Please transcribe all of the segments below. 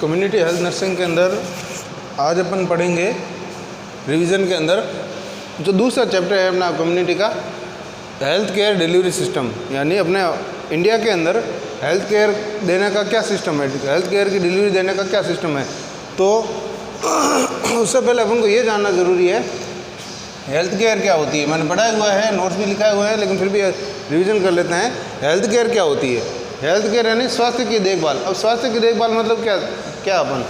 Community health nursing के अंदर आज अपन पढ़ेंगे रिवीजन के अंदर जो दूसरा चैप्टर है अपना कम्युनिटी का, हेल्थ केयर डिलीवरी सिस्टम, यानी अपने इंडिया के अंदर हेल्थ केयर देने का क्या सिस्टम है, हेल्थ केयर की डिलीवरी देने का क्या सिस्टम है। तो उससे पहले अपन को ये जानना ज़रूरी है हेल्थ केयर क्या होती है। मैंने पढ़ाया हुआ है, नोट्स भी लिखा हुआ है, लेकिन फिर भी रिवीजन कर लेते हैं। हेल्थ केयर क्या होती है? हेल्थ केयर यानी स्वास्थ्य की देखभाल। अब स्वास्थ्य की देखभाल मतलब क्या अपन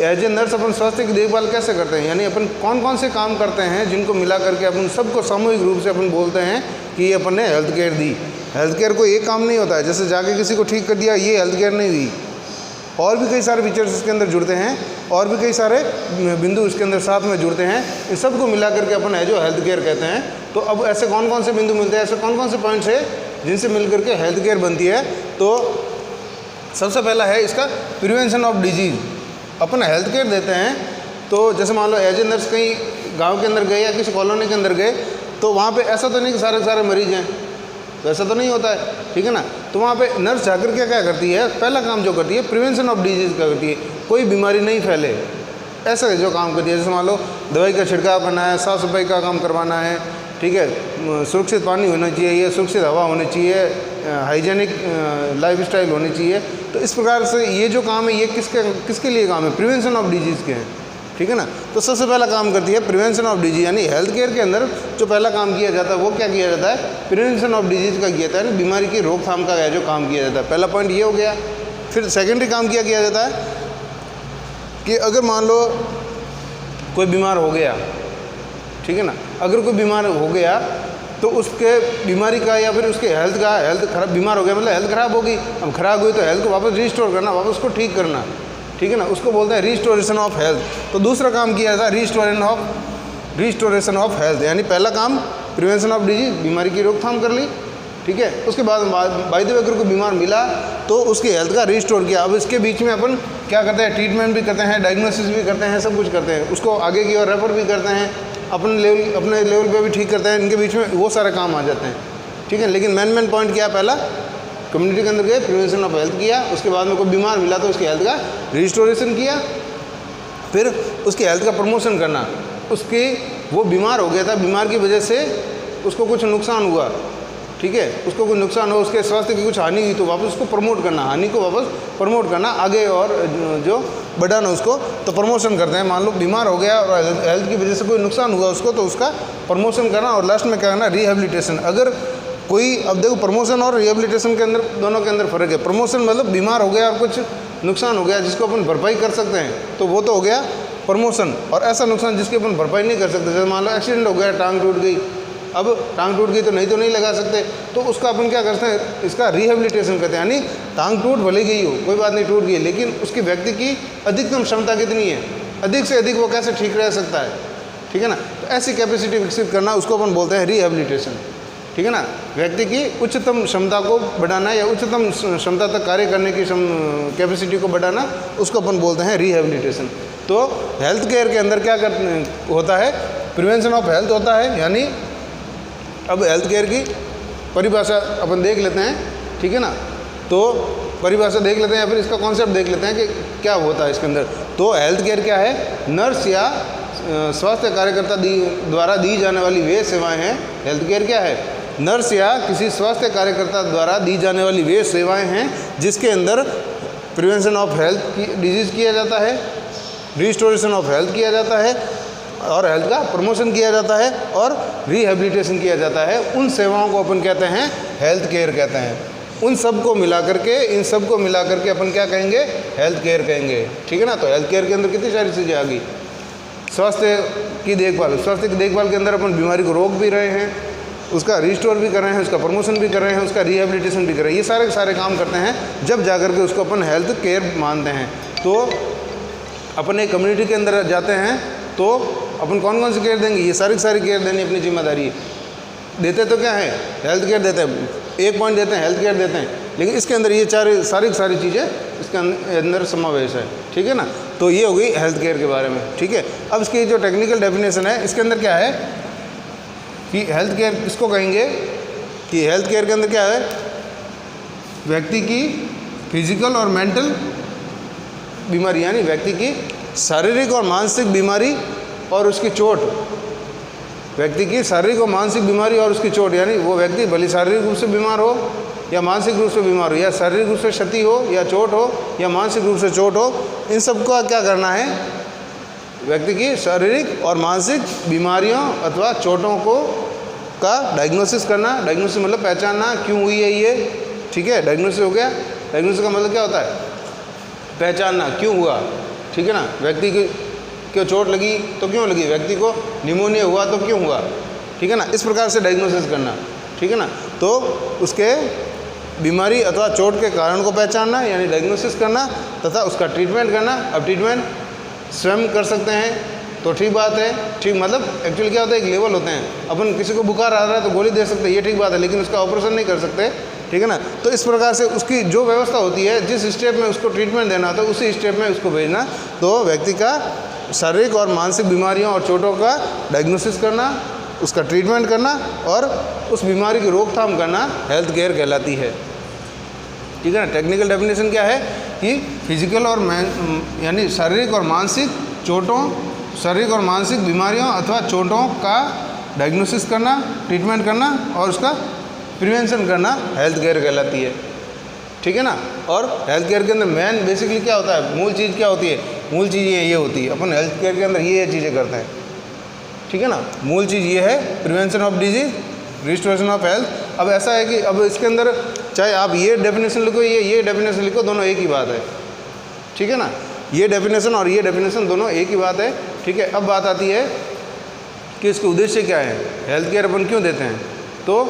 एज ए नर्स अपन स्वास्थ्य की देखभाल कैसे करते हैं, यानी अपन कौन कौन से काम करते हैं जिनको मिला करके अपन सबको सामूहिक रूप से अपन बोलते हैं कि ये अपन ने हेल्थ केयर दी। हेल्थ केयर को एक काम नहीं होता है, जैसे जाके किसी को ठीक कर दिया, ये हेल्थ केयर नहीं दी। और भी कई सारे फीचर्स इसके अंदर जुड़ते हैं, और भी कई सारे बिंदु इसके अंदर साथ में जुड़ते हैं। इन सबको मिला करके अपन है जो हेल्थ केयर कहते हैं। तो अब ऐसे कौन कौन से बिंदु मिलते हैं, ऐसे कौन कौन से पॉइंट्स है जिनसे मिल करके हेल्थ केयर बनती है। तो सबसे पहला है इसका prevention of disease. Upon health care देते हैं तो जैसे मान लो एज ए नर्स कहीं गांव के अंदर गए या किसी कॉलोनी के अंदर गए, तो वहाँ पे ऐसा तो नहीं कि सारे सारे मरीज हैं, तो ऐसा तो नहीं होता है, ठीक है ना। तो वहाँ पे नर्स जाकर के क्या करती है, पहला काम जो करती है प्रिवेंशन ऑफ डिजीज़ का करती है, कोई बीमारी नहीं फैले, ऐसा जो काम करती है। जैसे मान लो दवाई का छिड़काव करना है, साफ़ सफाई का काम करवाना है, ठीक है, सुरक्षित पानी होना चाहिए, सुरक्षित हवा होनी चाहिए, हाइजेनिक लाइफस्टाइल होनी चाहिए। तो इस प्रकार से ये जो काम है ये किसके लिए काम है, प्रिवेंशन ऑफ डिजीज़ के हैं, ठीक है ना। तो सबसे पहला काम करती है प्रिवेंशन ऑफ डिजीज़, यानी हेल्थ केयर के अंदर जो पहला काम किया जाता है वो क्या किया जाता है, प्रिवेंशन ऑफ डिजीज़ का किया जाता है, बीमारी की रोकथाम का जो काम किया जाता है। पहला पॉइंट ये हो गया। फिर सेकेंडरी काम किया जाता है कि अगर मान लो कोई बीमार हो गया, ठीक है ना, अगर कोई बीमार हो गया तो उसके बीमारी का या फिर उसके हेल्थ खराब, बीमार हो गया मतलब हेल्थ खराब होगी। अब खराब हुई तो हेल्थ को वापस रिस्टोर करना, वापस उसको ठीक करना, ठीक है ना, उसको बोलते हैं रिस्टोरेशन ऑफ हेल्थ। तो दूसरा काम किया जाता है रिस्टोरेशन ऑफ हेल्थ, यानी पहला काम प्रिवेंशन ऑफ डिजीज, बीमारी की रोकथाम कर ली, ठीक है। उसके बाद बाय द वे अगर कोई बीमार मिला तो उसकी हेल्थ का रिस्टोर किया। अब इसके बीच में अपन क्या करते हैं, ट्रीटमेंट भी करते हैं, डायग्नोसिस भी करते हैं, सब कुछ करते हैं, उसको आगे की ओर रेफर भी करते हैं, अपने लेवल पे भी ठीक करते हैं। इनके बीच में वो सारे काम आ जाते हैं, ठीक है। लेकिन मेन पॉइंट क्या है, पहला कम्युनिटी के अंदर गए, प्रिवेंशन ऑफ हेल्थ किया, उसके बाद में कोई बीमार मिला तो उसकी हेल्थ का रिस्टोरेशन किया, फिर उसकी हेल्थ का प्रमोशन करना। उसकी वो बीमार हो गया था, बीमार की वजह से उसको कुछ नुकसान हुआ, ठीक है, उसको कोई नुकसान हो, उसके स्वास्थ्य की कुछ हानि हुई तो वापस उसको प्रमोट करना, हानि को वापस प्रमोट करना, आगे और जो बढ़ाना उसको, तो प्रमोशन करते हैं। मान लो बीमार हो गया और हेल्थ की वजह से कोई नुकसान हुआ उसको, तो उसका प्रमोशन करना, और लास्ट में क्या करना, रिहेबिलिटेशन। अगर कोई, अब देखो प्रमोशन और रिहेबिलिटेशन के अंदर, दोनों के अंदर फ़र्क है। प्रमोशन मतलब बीमार हो गया और कुछ नुकसान हो गया जिसको अपन भरपाई कर सकते हैं, तो वो तो हो गया प्रमोशन। और ऐसा नुकसान जिसकी अपन भरपाई नहीं कर सकते, जैसे मान लो एक्सीडेंट हो गया, टांग टूट गई, अब टांग टूट गई तो नहीं लगा सकते, तो उसका अपन क्या करते हैं, इसका रिहेबिलिटेशन करते हैं। यानी टांग टूट भले गई हो, कोई बात नहीं, टूट गई, लेकिन उसकी व्यक्ति की अधिकतम क्षमता कितनी है, अधिक से अधिक वो कैसे ठीक रह सकता है, ठीक है ना। तो ऐसी कैपेसिटी विकसित करना, उसको अपन बोलते हैं रिहेबिलिटेशन, ठीक है ना। व्यक्ति की उच्चतम क्षमता को बढ़ाना या उच्चतम क्षमता तक कार्य करने की कैपेसिटी को बढ़ाना, उसको अपन बोलते हैं रिहेबिलिटेशन। तो हेल्थ केयर के अंदर क्या होता है, प्रिवेंशन ऑफ हेल्थ होता है। यानी अब हेल्थ केयर की परिभाषा अपन देख लेते हैं, ठीक है ना। तो परिभाषा देख लेते हैं या फिर इसका कॉन्सेप्ट देख लेते हैं कि क्या होता है इसके अंदर। तो हेल्थ केयर क्या है, नर्स या स्वास्थ्य कार्यकर्ता द्वारा दी जाने वाली वे सेवाएं हैं। हेल्थ केयर क्या है, नर्स या किसी स्वास्थ्य कार्यकर्ता द्वारा दी जाने वाली वे सेवाएं हैं जिसके अंदर प्रिवेंशन ऑफ हेल्थ डिजीज़ किया जाता है, रिस्टोरेशन ऑफ हेल्थ किया जाता है, और हेल्थ का प्रमोशन किया जाता है, और रिहेबिलिटेशन किया जाता है। उन सेवाओं को अपन कहते हैं हेल्थ केयर कहते हैं। उन सब को मिला करके, इन सब को मिला करके अपन क्या कहेंगे, हेल्थ केयर कहेंगे, ठीक है ना। तो हेल्थ केयर के अंदर कितनी सारी चीज़ें आ गई। स्वास्थ्य की देखभाल, स्वास्थ्य की देखभाल के अंदर अपन बीमारी को रोक भी रहे हैं, उसका रिस्टोर भी कर रहे हैं, उसका प्रमोशन भी कर रहे हैं, उसका रिहेबिलिटेशन भी कर रहे हैं। ये सारे के सारे काम करते हैं, जब जा कर के उसको अपन हेल्थ केयर मानते हैं। तो अपन एक कम्युनिटी के अंदर जाते हैं तो अपन कौन कौन सी केयर देंगे, ये सारी केयर देनी अपनी जिम्मेदारी है। देते तो क्या है, हेल्थ केयर देते हैं, एक पॉइंट देते हैं, हेल्थ केयर देते हैं, लेकिन इसके अंदर ये सारी चीज़ें इसके अंदर समावेश है, ठीक है ना। तो ये हो गई हेल्थ केयर के बारे में, ठीक है। अब इसकी जो टेक्निकल डेफिनेशन है, इसके अंदर क्या है कि हेल्थ केयर किसको कहेंगे, कि हेल्थ केयर के अंदर क्या है, व्यक्ति की फिजिकल और मेंटल बीमारी यानी व्यक्ति की शारीरिक और मानसिक बीमारी और उसकी चोट, व्यक्ति की शारीरिक और मानसिक बीमारी और उसकी चोट, यानी वो व्यक्ति भले शारीरिक रूप से बीमार हो या मानसिक रूप से बीमार हो, या शारीरिक रूप से क्षति हो या चोट हो या मानसिक रूप से चोट हो, इन सबका क्या करना है, व्यक्ति की शारीरिक और मानसिक बीमारियों अथवा चोटों को का डायग्नोसिस करना। डायग्नोसिस मतलब पहचानना क्यों हुई है ये, ठीक है, डायग्नोसिस हो गया। डायग्नोसिस का मतलब क्या होता है, पहचानना क्यों हुआ, ठीक है ना, व्यक्ति को चोट लगी तो क्यों लगी, व्यक्ति को निमोनिया हुआ तो क्यों हुआ, ठीक है ना, इस प्रकार से डायग्नोसिस करना, ठीक है ना। तो उसके बीमारी अथवा चोट के कारण को पहचानना यानी डायग्नोसिस करना तथा उसका ट्रीटमेंट करना। अब ट्रीटमेंट स्वयं कर सकते हैं तो ठीक बात है, ठीक, मतलब एक्चुअली क्या होता है, एक लेवल होते हैं, अपन किसी को बुखार आ रहा है तो गोली दे सकते हैं, ये ठीक बात है, लेकिन उसका ऑपरेशन नहीं कर सकते, ठीक है ना। तो इस प्रकार से उसकी जो व्यवस्था होती है, जिस स्टेप में उसको ट्रीटमेंट देना होता है उसी स्टेप में उसको भेजना। तो व्यक्ति का शारीरिक और मानसिक बीमारियों और चोटों का डायग्नोसिस करना, उसका ट्रीटमेंट करना और उस बीमारी की रोकथाम करना हेल्थ केयर कहलाती है, ठीक है ना। टेक्निकल डेफिनेशन क्या है कि फिजिकल और यानी शारीरिक और मानसिक चोटों, शारीरिक और मानसिक बीमारियों अथवा चोटों का डायग्नोसिस करना, ट्रीटमेंट करना और उसका प्रिवेंशन करना हेल्थ केयर कहलाती है, ठीक है ना। और हेल्थ केयर के अंदर मेन बेसिकली क्या होता है, मूल चीज़ क्या होती है, मूल चीज़ ये होती है, अपन हेल्थ केयर के अंदर ये चीज़ें करते हैं, ठीक है ना। मूल चीज़ ये है prevention of disease, restoration of health. अब ऐसा है कि अब इसके अंदर चाहे आप ये डेफिनेशन लिखो, ये डेफिनेशन लिखो, दोनों एक ही बात है, ठीक है ना। ये डेफिनेशन और ये डेफिनेशन दोनों एक ही बात है, ठीक है। अब बात आती है कि इसके उद्देश्य क्या है, हेल्थ केयर अपन क्यों देते हैं। तो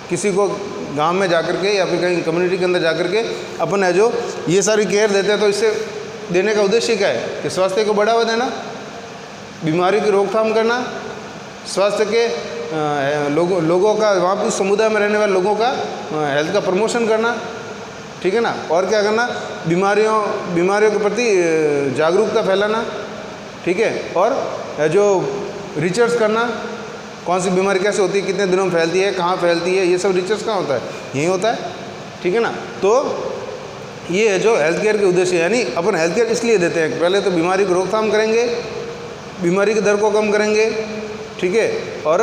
किसी को गांव में जाकर के या फिर कहीं कम्युनिटी के अंदर जाकर के अपन है जो ये सारी केयर देते हैं, तो इससे देने का उद्देश्य क्या है कि स्वास्थ्य को बढ़ावा देना, बीमारी की रोकथाम करना, स्वास्थ्य के लोगों का, वहाँ पर समुदाय में रहने वाले लोगों का हेल्थ का प्रमोशन करना, ठीक है ना। और क्या करना, बीमारियों के प्रति जागरूकता फैलाना, ठीक है। और जो रिसर्च करना, कौन सी बीमारी कैसे होती है, कितने दिनों में फैलती है, कहाँ फैलती है, ये सब रिसर्च कहाँ होता है, यही होता है, ठीक है ना। तो ये है जो हेल्थ केयर के उद्देश्य, यानी अपन हेल्थ केयर इसलिए देते हैं, पहले तो बीमारी की रोकथाम करेंगे, बीमारी के दर को कम करेंगे, ठीक है, और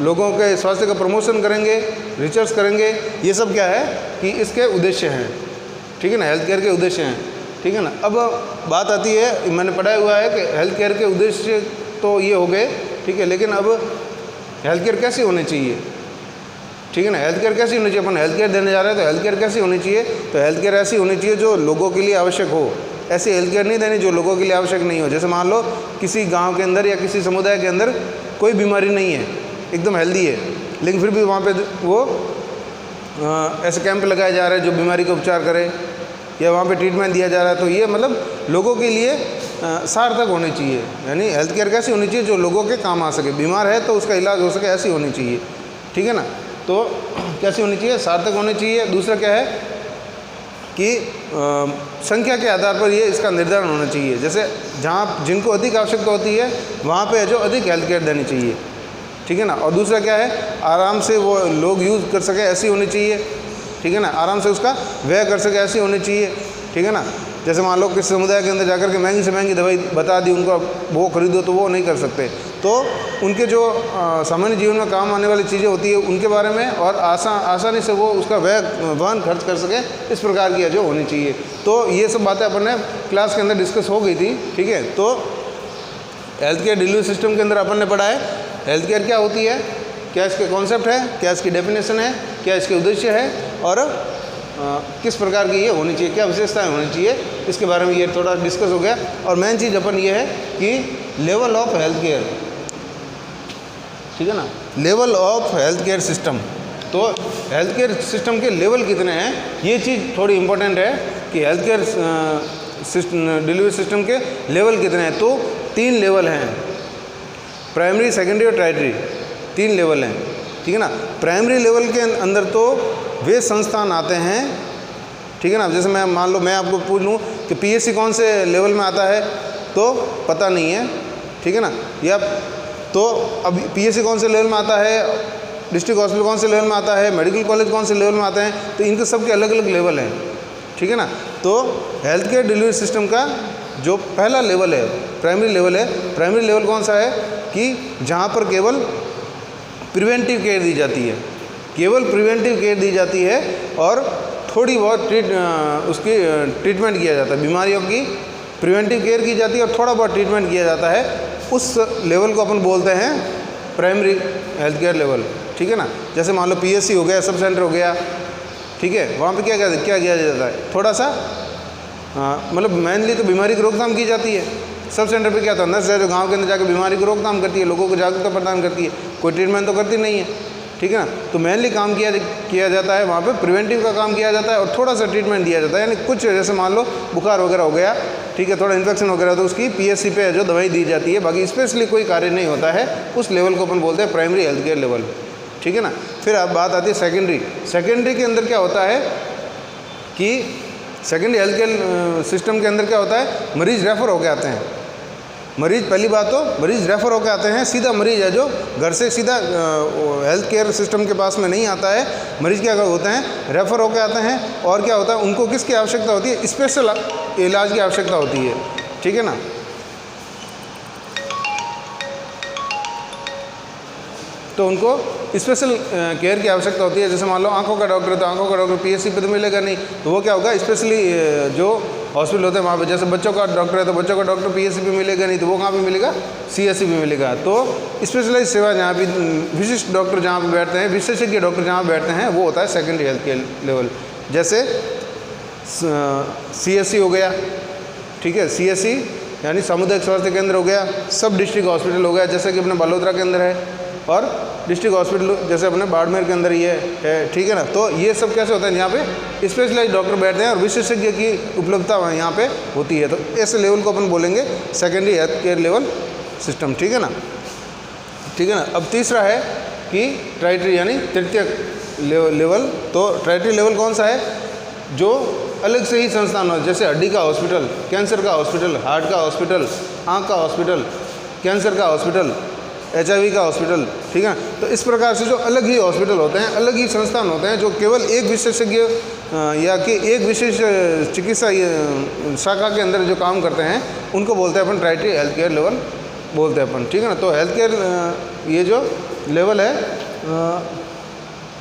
लोगों के स्वास्थ्य का प्रमोशन करेंगे, रिसर्च करेंगे, ये सब क्या है कि इसके उद्देश्य हैं, ठीक है ना, हेल्थ केयर के उद्देश्य हैं, ठीक है ना। अब बात आती है, मैंने पढ़ाया हुआ है कि हेल्थ केयर के उद्देश्य तो ये हो गए, ठीक है, लेकिन अब हेल्थ केयर कैसी होनी चाहिए, ठीक है ना। हेल्थ केयर कैसी होनी चाहिए, अपन हेल्थ केयर देने जा रहे हैं तो हेल्थ केयर कैसी होनी चाहिए, तो हेल्थ केयर ऐसी होनी चाहिए जो लोगों के लिए आवश्यक हो। ऐसी हेल्थ केयर नहीं देनी जो लोगों के लिए आवश्यक नहीं हो। जैसे मान लो किसी गांव के अंदर या किसी समुदाय के अंदर कोई बीमारी नहीं है, एकदम हेल्दी है, लेकिन फिर भी वहाँ पे वो ऐसे कैंप लगाए जा रहे हैं जो बीमारी का उपचार करे या वहाँ पे ट्रीटमेंट दिया जा रहा है, तो ये मतलब लोगों के लिए सार्थक होनी चाहिए। यानी हेल्थ केयर कैसी होनी चाहिए जो लोगों के काम आ सके, बीमार है तो उसका इलाज हो सके, ऐसी होनी चाहिए, ठीक है ना। तो कैसी होनी चाहिए, सार्थक होनी चाहिए। दूसरा क्या है कि संख्या के आधार पर ये इसका निर्धारण होना चाहिए। जैसे जहाँ जिनको अधिक आवश्यकता होती है वहाँ पे जो अधिक हेल्थ केयर देनी चाहिए, ठीक है ना। और दूसरा क्या है, आराम से वो लोग यूज़ कर सके ऐसी होनी चाहिए, ठीक है ना, आराम से उसका व्यय कर सके ऐसी होनी चाहिए, ठीक है ना। जैसे मान लो किसी समुदाय के अंदर जाकर के महंगी से महंगी दवाई बता दी उनको, वो खरीदो, तो वो नहीं कर सकते। तो उनके जो सामान्य जीवन में काम आने वाली चीज़ें होती है उनके बारे में और आसानी से वो उसका व्यय वहन खर्च कर सके, इस प्रकार की जो होनी चाहिए। तो ये सब बातें अपन ने क्लास के अंदर डिस्कस हो गई थी, ठीक है। तो हेल्थ केयर डिलीवरी सिस्टम के अंदर अपन ने पढ़ा है हेल्थ केयर क्या होती है, क्या इसके कॉन्सेप्ट है, क्या इसकी डेफिनेशन है, क्या इसके उद्देश्य है और किस प्रकार की ये होनी चाहिए, क्या विशेषताएं होनी चाहिए, इसके बारे में ये थोड़ा डिस्कस हो गया। और मेन चीज़ अपन ये है कि लेवल ऑफ हेल्थ केयर, ठीक है ना, level of health care system. तो हेल्थ केयर सिस्टम के लेवल कितने हैं, ये चीज़ थोड़ी इंपॉर्टेंट है कि हेल्थ केयर डिलीवरी सिस्टम के लेवल कितने हैं। तो 3 लेवल हैं, प्राइमरी, सेकेंडरी और टर्शियरी, 3 लेवल हैं, ठीक है ना। प्राइमरी लेवल के अंदर तो वे संस्थान आते हैं, ठीक है ना। जैसे मैं मान लो मैं आपको पूछ लूँ कि पीएचसी कौन से लेवल में आता है, तो पता नहीं है, ठीक है ना। या तो अब पीएचसी कौन से लेवल में आता है, डिस्ट्रिक्ट हॉस्पिटल कौन से लेवल में आता है, मेडिकल कॉलेज कौन से लेवल में आते हैं, तो इनके सबके अलग अलग लेवल हैं, ठीक है ना। तो हेल्थ केयर डिलीवरी सिस्टम का जो पहला लेवल है, प्राइमरी लेवल है, प्राइमरी लेवल कौन सा है कि जहाँ पर केवल प्रिवेंटिव केयर दी जाती है, केवल प्रिवेंटिव केयर दी जाती है और थोड़ी बहुत उसकी ट्रीटमेंट किया जाता है, बीमारियों की प्रिवेंटिव केयर की जाती है और थोड़ा बहुत ट्रीटमेंट किया जाता है। उस लेवल को अपन बोलते हैं प्राइमरी हेल्थ केयर लेवल, ठीक है ना। जैसे मान लो पीएससी हो गया, सब सेंटर हो गया, ठीक है, वहाँ पे क्या किया जाता है, थोड़ा सा मतलब मेनली तो बीमारी की रोकथाम की जाती है। सब सेंटर पे क्या होता है, नर्स है जो गांव के अंदर जाकर बीमारी की रोकथाम करती है, लोगों को जागरूकता प्रदान करती है, कोई ट्रीटमेंट तो करती नहीं है, ठीक है ना। तो मेनली काम किया जाता है वहाँ पे, प्रिवेंटिव का काम किया जाता है और थोड़ा सा ट्रीटमेंट दिया जाता है। यानी कुछ जैसे मान लो बुखार वगैरह हो गया, ठीक है, थोड़ा इन्फेक्शन वगैरह तो उसकी पीएससी पे जो दवाई दी जाती है, बाकी स्पेशली कोई कार्य नहीं होता है। उस लेवल को अपन बोलते हैं प्राइमरी हेल्थ केयर लेवल, ठीक है ना। फिर अब बात आती है सेकेंडरी। सेकेंडरी के अंदर क्या होता है कि सेकेंडरी हेल्थ केयर सिस्टम के अंदर क्या होता है, मरीज रेफर होके आते हैं। मरीज, पहली बात तो मरीज रेफर होकर आते हैं, सीधा मरीज है जो घर से सीधा हेल्थ केयर सिस्टम के पास में नहीं आता है। मरीज क्या होते हैं, रेफर होकर आते हैं और क्या होता है, उनको किसकी आवश्यकता होती है, स्पेशल इलाज की आवश्यकता होती है, ठीक है ना। तो उनको स्पेशल केयर की आवश्यकता होती है। जैसे मान लो आंखों का डॉक्टर है तो आंखों का डॉक्टर पीएससी पे तो मिलेगा नहीं, तो वो क्या होगा, स्पेशली जो हॉस्पिटल होते हैं वहाँ पे, जैसे बच्चों का डॉक्टर है तो बच्चों का डॉक्टर पीएससी पे मिलेगा नहीं, तो वो कहाँ पे मिलेगा, सीएससी पे मिलेगा। तो स्पेशलाइज सेवा जहाँ पे विशिष्ट डॉक्टर जहाँ पे बैठते हैं, विशेषज्ञ डॉक्टर जहाँ पे बैठते हैं, वो होता है सेकेंडरी हेल्थ केयर लेवल। जैसे सीएससी हो गया, ठीक है, सीएससी यानी सामुदायिक स्वास्थ्य केंद्र हो गया, सब डिस्ट्रिक्ट हॉस्पिटल हो गया, जैसे कि अपने बलोद्रा के अंदर है, और डिस्ट्रिक्ट हॉस्पिटल जैसे अपने बाड़मेर के अंदर ये है, ठीक है ना। तो ये सब कैसे होता है, यहाँ पे स्पेशलाइज डॉक्टर बैठते हैं और विशेषज्ञ की उपलब्धता यहाँ पे होती है। तो ऐसे लेवल को अपन बोलेंगे secondary health care level system, ठीक है ना, ठीक है ना। अब तीसरा है कि ट्राइटरी यानी तृतीय लेवल। तो ट्राइटरी लेवल कौन सा है, जो अलग से ही संस्थान हो, जैसे हड्डी का हॉस्पिटल, कैंसर का हॉस्पिटल, हार्ट का हॉस्पिटल, आँख का हॉस्पिटल, कैंसर का हॉस्पिटल, HIV का हॉस्पिटल, ठीक है। तो इस प्रकार से जो अलग ही हॉस्पिटल होते हैं, अलग ही संस्थान होते हैं, जो केवल एक विशेषज्ञ या कि एक विशेष चिकित्सा शाखा के अंदर जो काम करते हैं, उनको बोलते हैं अपन ट्राइटरी हेल्थ केयर लेवल बोलते हैं अपन, ठीक है ना। तो हेल्थ केयर ये जो लेवल है,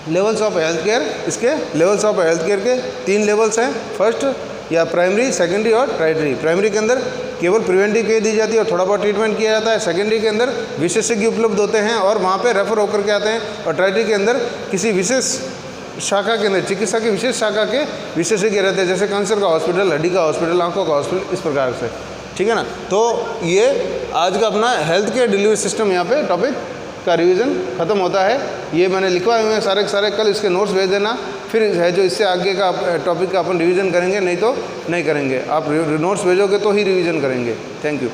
लेवल्स ऑफ हेल्थ केयर, इसके लेवल्स ऑफ हेल्थ केयर के 3 लेवल्स हैं। फर्स्ट या प्राइमरी, सेकेंडरी और ट्राइटरी। प्राइमरी के अंदर केवल प्रिवेंटिव केयर दी जाती है और थोड़ा बहुत ट्रीटमेंट किया जाता है। सेकेंडरी के अंदर विशेषज्ञ उपलब्ध होते हैं और वहाँ पे रेफर होकर के आते हैं। और ट्राइटरी के अंदर किसी विशेष शाखा के अंदर, चिकित्सा की विशेष शाखा के विशेषज्ञ रहते हैं, जैसे कैंसर का हॉस्पिटल, हड्डी का हॉस्पिटल, आंखों का हॉस्पिटल, इस प्रकार से, ठीक है ना। तो ये आज का अपना हेल्थ केयर डिलीवरी सिस्टम यहाँ पे टॉपिक का रिवीजन खत्म होता है। ये मैंने लिखवाए हुए हैं सारे के सारे, कल इसके नोट्स भेज देना। फिर है जो इससे आगे का टॉपिक का अपन रिवीजन करेंगे, नहीं तो नहीं करेंगे। आप नोट्स भेजोगे तो ही रिवीजन करेंगे। Thank you.